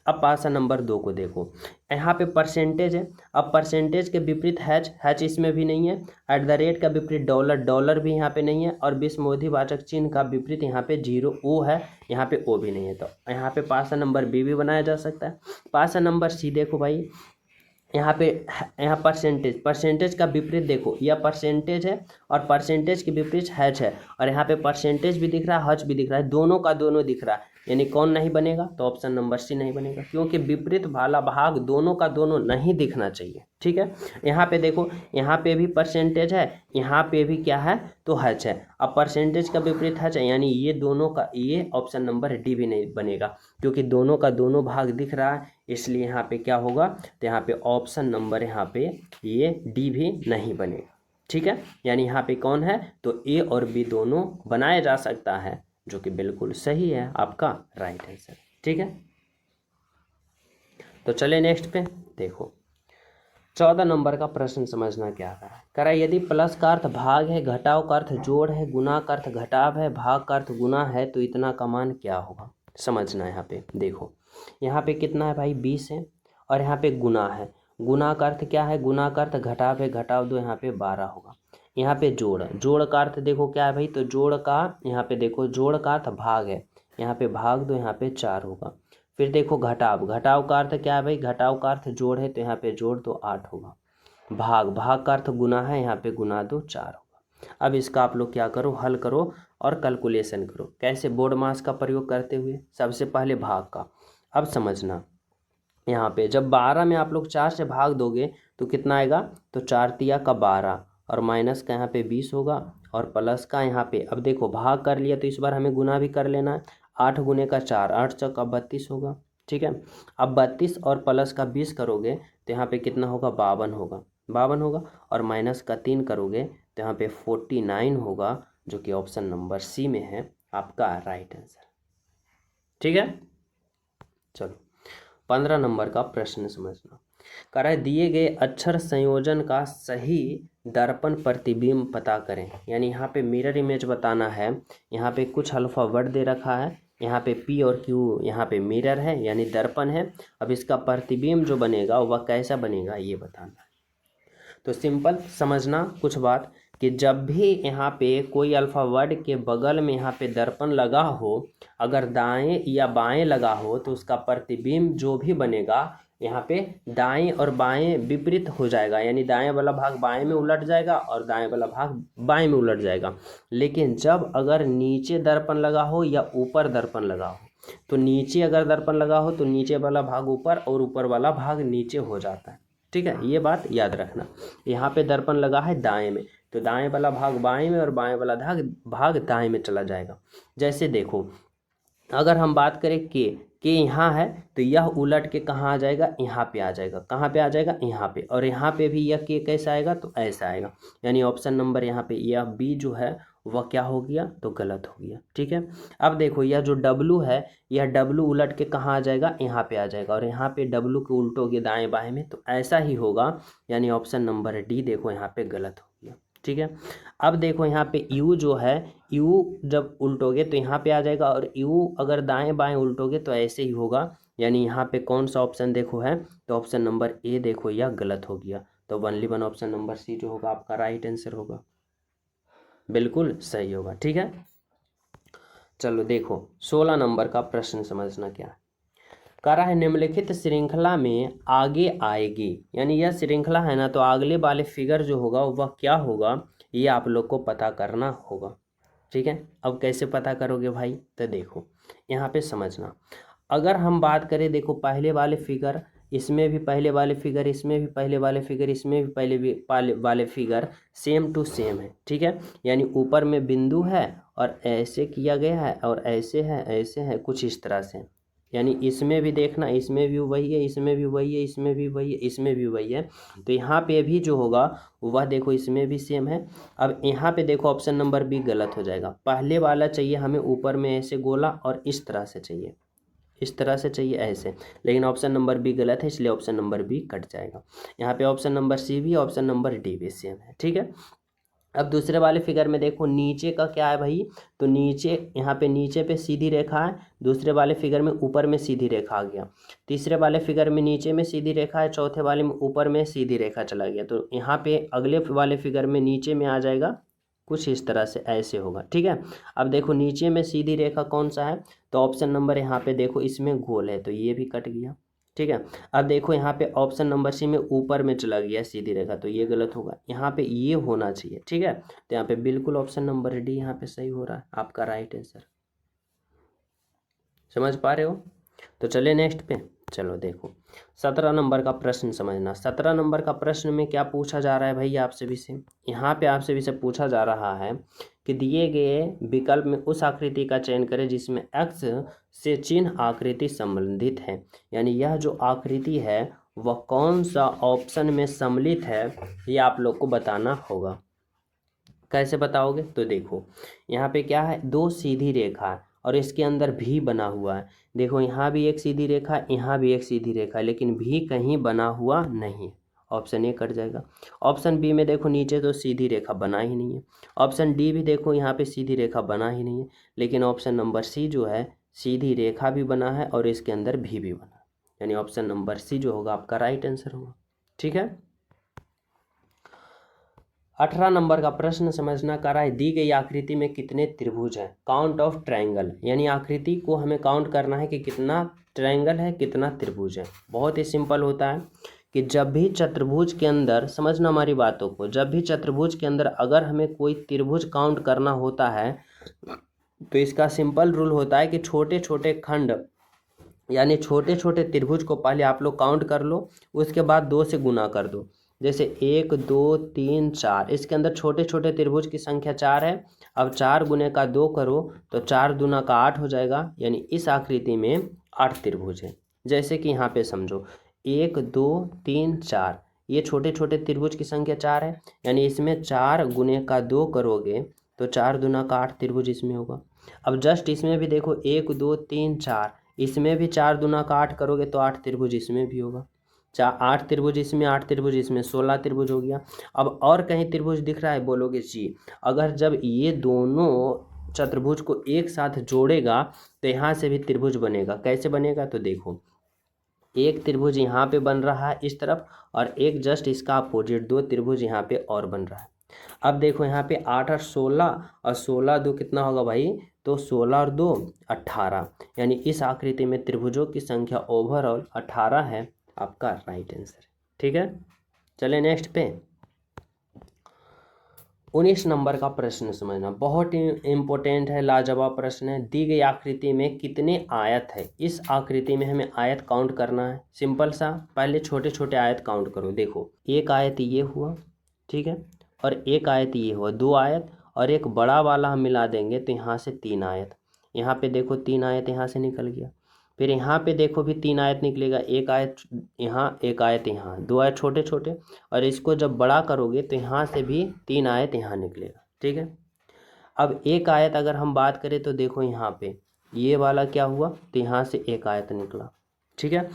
अब पासा नंबर 2 को देखो, यहाँ पे परसेंटेज है, अब परसेंटेज के विपरीत हैच, हैच इसमें भी नहीं है, एट द रेट का विपरीत डॉलर, डॉलर भी यहाँ पे नहीं है, और विस्मयादिवाचक चिन्ह का विपरीत यहाँ पे 0 ओ है, यहाँ पे ओ भी नहीं है, तो यहाँ पे पासा नंबर बी भी बनाया जा सकता है। पासा नंबर सी देखो भाई, यहाँ पे यहाँ परसेंटेज, परसेंटेज का विपरीत देखो, यह परसेंटेज है और परसेंटेज के विपरीत हैच है, और यहाँ पे परसेंटेज भी दिख रहा है, हच भी दिख रहा है, दोनों का दोनों दिख रहा है, यानी कौन नहीं बनेगा, तो ऑप्शन नंबर सी नहीं बनेगा, क्योंकि विपरीत वाला भाग दोनों का दोनों नहीं दिखना चाहिए। ठीक है, यहाँ पे देखो, यहाँ पे भी परसेंटेज है, यहाँ पे भी क्या है, तो हच है, अब परसेंटेज का विपरीत हच है, यानी ये दोनों का, ये ऑप्शन नंबर डी भी नहीं बनेगा, क्योंकि दोनों का दोनों भाग दिख रहा है, इसलिए यहाँ पे क्या होगा, तो यहाँ पे ऑप्शन नंबर यहाँ पे ये डी भी नहीं बनेगा। ठीक है, यानी यहाँ पे कौन है, तो ए और बी दोनों बनाया जा सकता है, जो कि बिल्कुल सही है आपका राइट आंसर। ठीक है, तो चले नेक्स्ट पे देखो, 14 नंबर का प्रश्न समझना क्या कह रहा है, यदि प्लस का अर्थ भाग है, घटाव का अर्थ जोड़ है, गुना का अर्थ घटाव है, भाग का अर्थ गुना है, तो इतना का मान क्या होगा, समझना है। यहाँ पे देखो, यहाँ पे कितना है भाई, 20 है, और यहाँ पे गुना है, गुना का अर्थ क्या है, गुना का अर्थ घटाव है, घटाव 2 यहाँ पे 12 होगा। यहाँ पे जोड़, जोड़ का अर्थ देखो क्या है भाई, तो जोड़ का यहाँ पे देखो, जोड़ का अर्थ भाग है, यहाँ पे भाग 2 यहाँ पे 4 होगा। फिर देखो घटाव, घटाव का अर्थ क्या है भाई, घटाव का अर्थ जोड़ है, तो यहाँ पे जोड़ 2 8 होगा। भाग, भाग का अर्थ गुना है, यहाँ पे गुना 2 4 होगा। अब इसका आप लोग क्या करो, हल करो और कैलकुलेशन करो, कैसे, बोर्ड मास का प्रयोग करते हुए। सबसे पहले भाग का, अब समझना, यहाँ पे जब 12 में आप लोग 4 से भाग दोगे तो कितना आएगा, तो 4 तिया का 12, और माइनस का यहाँ पे 20 होगा, और प्लस का यहाँ पे, अब देखो भाग कर लिया तो इस बार हमें गुना भी कर लेना है, 8 गुने का 4, 8 चौका 32 होगा। ठीक है, अब 32 और प्लस का 20 करोगे तो यहाँ पे कितना होगा, 52 होगा, 52 होगा, और माइनस का 3 करोगे तो यहाँ पे 49 होगा, जो कि ऑप्शन नंबर सी में है आपका राइट आंसर। ठीक है, चलो 15 नंबर का प्रश्न समझना, कह रहा है दिए गए अक्षर संयोजन का सही दर्पण प्रतिबिंब पता करें, यानी यहाँ पे मिरर इमेज बताना है। यहाँ पे कुछ अल्फाबेट दे रखा है, यहाँ पे पी और क्यू यहाँ पे मिरर है यानी दर्पण है। अब इसका प्रतिबिंब जो बनेगा वह कैसा बनेगा ये बताना है। तो सिंपल समझना कुछ बात कि जब भी यहाँ पे कोई अल्फाबेट के बगल में यहाँ पे दर्पण लगा हो, अगर दाएं या बाएं लगा हो तो उसका प्रतिबिंब जो भी बनेगा यहाँ पे दाएं और बाएं विपरीत हो जाएगा, यानी दाएं वाला भाग बाएं में उलट जाएगा और दाएं वाला भाग बाएं में उलट जाएगा। लेकिन जब अगर नीचे दर्पण लगा हो या ऊपर दर्पण लगा हो, तो नीचे अगर दर्पण लगा हो तो नीचे वाला भाग ऊपर और ऊपर वाला भाग नीचे हो जाता है। ठीक है, ये बात याद रखना। यहाँ पे दर्पण लगा है दाएं में, तो दाएं वाला भाग बाएं में और बाएं वाला भाग दाएं में चला जाएगा। जैसे देखो, अगर हम बात करें के यहाँ है तो यह उलट के कहाँ आ जाएगा, यहाँ पे आ जाएगा। कहाँ पे आ जाएगा, यहाँ पे। और यहाँ पे भी यह के कैसा आएगा, तो ऐसा आएगा। यानी ऑप्शन नंबर यहाँ पे यह बी जो है वह क्या हो गया, तो गलत हो गया। ठीक है, अब देखो यह जो डब्लू है, यह डब्लू उलट के कहाँ आ जाएगा, यहाँ पे आ जाएगा। और यहाँ पे डब्लू के उल्टोगे दाएं बाएं में, तो ऐसा ही होगा। यानी ऑप्शन नंबर डी देखो यहाँ पे गलत हो गया। ठीक है, अब देखो यहाँ पे यू जो है, यू जब उल्टोगे तो यहाँ पे आ जाएगा, और यू अगर दाएं बाएं उल्टोगे तो ऐसे ही होगा। यानी यहाँ पे कौन सा ऑप्शन देखो है, तो ऑप्शन नंबर ए देखो यह गलत हो गया। तो only one option number C जो होगा आपका राइट आंसर होगा, बिल्कुल सही होगा। ठीक है, चलो देखो 16 नंबर का प्रश्न समझना क्या है। कह रहा है निम्नलिखित श्रृंखला में आगे आएगी, यानी यह श्रृंखला है ना, तो अगले वाले फिगर जो होगा वह क्या होगा, ये आप लोग को पता करना होगा। ठीक है, अब कैसे पता करोगे भाई, तो देखो यहाँ पे समझना। अगर हम बात करें, देखो पहले वाले फिगर, इसमें भी पहले वाले फिगर, इसमें भी पहले वाले फिगर, इसमें भी पहले वाले फिगर सेम टू सेम है। ठीक है, यानी ऊपर में बिंदु है और ऐसे किया गया है और ऐसे है, ऐसे है, कुछ इस तरह से। यानी इसमें भी देखना, इसमें भी वही है, इसमें भी वही है, इसमें भी वही है, इसमें भी वही है। तो यहाँ पे भी जो होगा वह देखो इसमें भी सेम है। अब यहाँ पे देखो ऑप्शन नंबर बी गलत हो जाएगा। पहले वाला चाहिए हमें ऊपर में ऐसे गोला और इस तरह से चाहिए, इस तरह से चाहिए ऐसे, लेकिन ऑप्शन नंबर बी गलत है, इसलिए ऑप्शन नंबर बी कट जाएगा। यहाँ पे ऑप्शन नंबर सी भी, ऑप्शन नंबर डी भी सेम है, ठीक है। अब दूसरे वाले फिगर में देखो नीचे का क्या है भाई, तो नीचे यहाँ पे नीचे पे सीधी रेखा है, दूसरे वाले फिगर में ऊपर में सीधी रेखा आ गया, तीसरे वाले फिगर में नीचे में सीधी रेखा है, चौथे वाले में ऊपर में सीधी रेखा चला गया। तो यहाँ पे अगले वाले फिगर में नीचे में आ जाएगा कुछ इस तरह से, ऐसे होगा, ठीक है। अब देखो नीचे में सीधी रेखा कौन सा है, तो ऑप्शन नंबर यहाँ पे देखो इसमें गोल है, तो ये भी कट गया, ठीक है। अब देखो यहाँ पे ऑप्शन नंबर सी में ऊपर में चला गया सीधी रेखा, तो ये गलत होगा, यहाँ पे ये होना चाहिए, ठीक है। तो यहाँ पे बिल्कुल ऑप्शन नंबर डी यहाँ पे सही हो रहा है, आपका राइट आंसर। समझ पा रहे हो? तो चलिए नेक्स्ट पे, चलो देखो 17 नंबर का प्रश्न समझना। 17 नंबर का प्रश्न में क्या पूछा जा रहा है भैया आपसे भी से, यहाँ पे आपसे भी से पूछा जा रहा है कि दिए गए विकल्प में उस आकृति का चयन करें जिसमें एक्स से चिन्ह आकृति संबंधित है। यानी यह जो आकृति है वह कौन सा ऑप्शन में सम्मिलित है, ये आप लोग को बताना होगा। कैसे बताओगे, तो देखो यहाँ पे क्या है, दो सीधी रेखा है और इसके अंदर भी बना हुआ है। देखो यहाँ भी एक सीधी रेखा है, यहाँ भी एक सीधी रेखा है, लेकिन भी कहीं बना हुआ नहीं है, ऑप्शन ए कट जाएगा। ऑप्शन बी में देखो नीचे तो सीधी रेखा बना ही नहीं है। ऑप्शन डी भी देखो यहाँ पे सीधी रेखा बना ही नहीं है, लेकिन ऑप्शन नंबर सी जो है सीधी रेखा भी बना है और इसके अंदर भी बना है, यानी ऑप्शन नंबर सी जो होगा आपका राइट आंसर होगा, ठीक है। 18 नंबर का प्रश्न समझना कर रहा है, दी गई आकृति में कितने त्रिभुज हैं, काउंट ऑफ ट्रायंगल। यानी आकृति को हमें काउंट करना है कि कितना ट्रायंगल है, कितना त्रिभुज है। बहुत ही सिंपल होता है कि जब भी चतुर्भुज के अंदर, समझना हमारी बातों को, जब भी चतुर्भुज के अंदर अगर हमें कोई त्रिभुज काउंट करना होता है तो इसका सिंपल रूल होता है कि छोटे छोटे खंड यानी छोटे छोटे त्रिभुज को पहले आप लोग काउंट कर लो, उसके बाद 2 से गुना कर दो। जैसे 1 2 3 4, इसके अंदर छोटे छोटे त्रिभुज की संख्या 4 है। अब 4 गुने का 2 करो तो 4 दूना का 8 हो जाएगा, यानी इस आकृति में 8 त्रिभुज है। जैसे कि यहाँ पे समझो 1 2 3 4, ये छोटे छोटे त्रिभुज की संख्या 4 है, यानी इसमें 4 गुने का 2 करोगे तो 4 दूना का 8 त्रिभुज इसमें होगा। अब जस्ट इसमें भी देखो 1 2 3 4, इसमें भी 4 दूना का 8 करोगे तो 8 त्रिभुज इसमें भी होगा। 8 त्रिभुज इसमें, 8 त्रिभुज इसमें, 16 त्रिभुज हो गया। अब और कहीं त्रिभुज दिख रहा है, बोलोगे जी। अगर जब ये दोनों चतुर्भुज को एक साथ जोड़ेगा तो यहाँ से भी त्रिभुज बनेगा। कैसे बनेगा, तो देखो एक त्रिभुज यहाँ पे बन रहा है इस तरफ और एक जस्ट इसका अपोजिट, 2 त्रिभुज यहाँ पे और बन रहा है। अब देखो यहाँ पे 8 और 16 और 16 2 कितना होगा भाई, तो 16 और 2 18, यानी इस आकृति में त्रिभुजों की संख्या ओवरऑल 18 है, आपका राइट आंसर, ठीक है। चले नेक्स्ट पे 19 नंबर का प्रश्न समझना, बहुत ही इम्पोर्टेंट है, लाजवाब प्रश्न है। दी गई आकृति में कितने आयत है, इस आकृति में हमें आयत काउंट करना है। सिंपल सा, पहले छोटे छोटे आयत काउंट करो। देखो एक आयत ये हुआ, ठीक है, और एक आयत ये हुआ, 2 आयत, और एक बड़ा वाला हम मिला देंगे तो यहाँ से 3 आयत। यहाँ पे देखो 3 आयत यहाँ से निकल गया, फिर यहाँ पे देखो भी 3 आयत निकलेगा, एक आयत यहाँ, एक आयत यहाँ, 2 आयत छोटे छोटे, और इसको जब बड़ा करोगे तो यहाँ से भी 3 आयत यहाँ निकलेगा, ठीक है। अब एक आयत अगर हम बात करें तो देखो यहाँ पे ये वाला क्या हुआ, तो यहाँ से एक आयत निकला, ठीक है।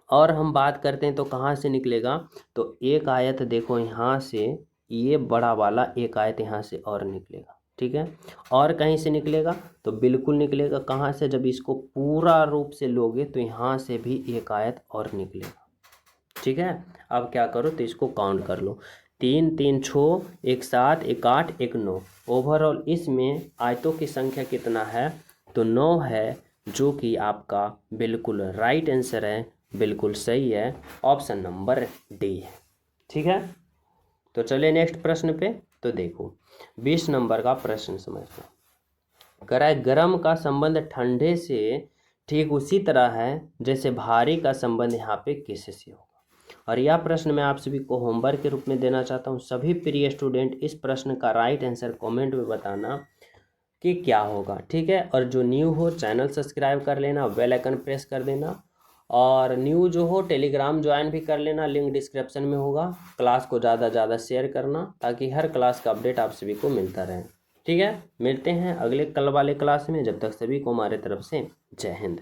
और हम बात करते हैं तो कहाँ से निकलेगा, तो एक आयत देखो यहाँ से, ये बड़ा वाला एक आयत यहाँ से और निकलेगा, ठीक है। और कहीं से निकलेगा, तो बिल्कुल निकलेगा, कहाँ से, जब इसको पूरा रूप से लोगे तो यहाँ से भी एक आयत और निकलेगा, ठीक है। अब क्या करो, तो इसको काउंट कर लो, 3 3 6, 1 7, 1 8, 1 9, ओवरऑल इसमें आयतों की संख्या कितना है, तो 9 है, जो कि आपका बिल्कुल राइट आंसर है, बिल्कुल सही है, ऑप्शन नंबर डी है, ठीक है। तो चलिए नेक्स्ट प्रश्न पे, तो देखो 20 नंबर का प्रश्न समझना। कह रहा है गर्म का संबंध ठंडे से ठीक उसी तरह है जैसे भारी का संबंध यहाँ पे किससे होगा। और यह प्रश्न मैं आप सभी को होमवर्क के रूप में देना चाहता हूँ। सभी प्रिय स्टूडेंट इस प्रश्न का राइट आंसर कमेंट में बताना कि क्या होगा। ठीक है, और जो न्यू हो चैनल सब्सक्राइब कर लेना, बेल आइकन प्रेस कर देना, और न्यू जो हो टेलीग्राम ज्वाइन भी कर लेना, लिंक डिस्क्रिप्शन में होगा। क्लास को ज़्यादा से ज़्यादा शेयर करना ताकि हर क्लास का अपडेट आप सभी को मिलता रहे। ठीक है, मिलते हैं अगले कल वाले क्लास में। जब तक सभी को हमारे तरफ से जय हिंद।